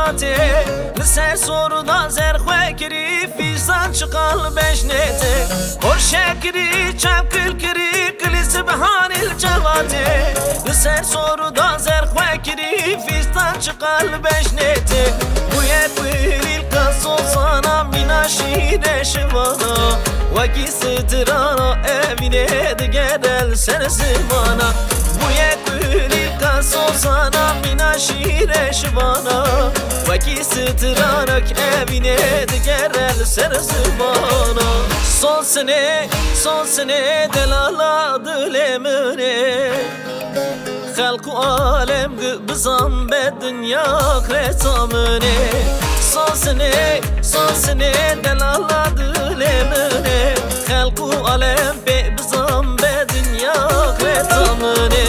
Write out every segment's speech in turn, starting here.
جواته لسر سوردا زرخوه کری فیزان چقال بجنته هرشه کری چپکل کری کلی سبحان الجواته لسر سوردا زرخوه کری فیزان چقال بجنته بویه بویل قصو صانا مینا شیره شوانا وکی سترانا امینه دگرل سر زمانا بویه بویل قصو صانا مینا شیره شوانا وکی سترانا امینه دگرل سر زمانا son sene delala dilemine خلق و عالم بزن به دنیا خرطامنه son sene delala dilemine خلق و عالم بزن به دنیا خرطامنه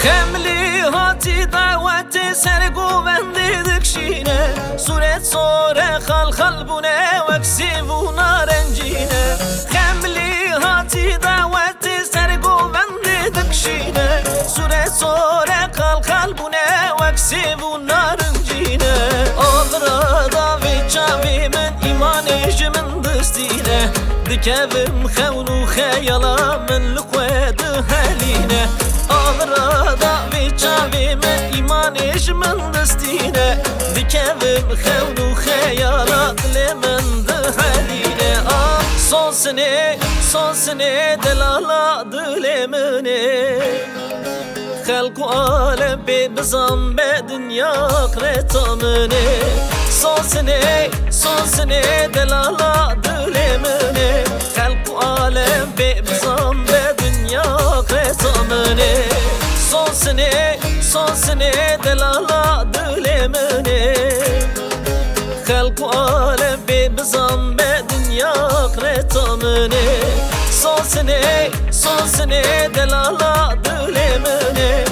خملی هاتی دعوت سرگو بندی دکشینه صورت صوره خل بونه وکسی و نارنجینه خملی هاتی دعوت سرگو بندی دکشینه صورت صوره خل بونه وکسی و نارنجینه آدرا داوی چاوی من ایمانش من دستینه دکبم خون و خیالا من لقوید هلینه آدرا داوی چاوی من ایمانش من دستینه دکبم خون و خیالا دل من دهلینه son sene delala dil منه خلق و عالم بزن به دنیا خرطامنه son sene delala dil منه خلق و عالم بزن به دنیا خرطامنه son sene delala dil منه خلق و عالم بزن به دنیا خرطامنه son sene delala dil منه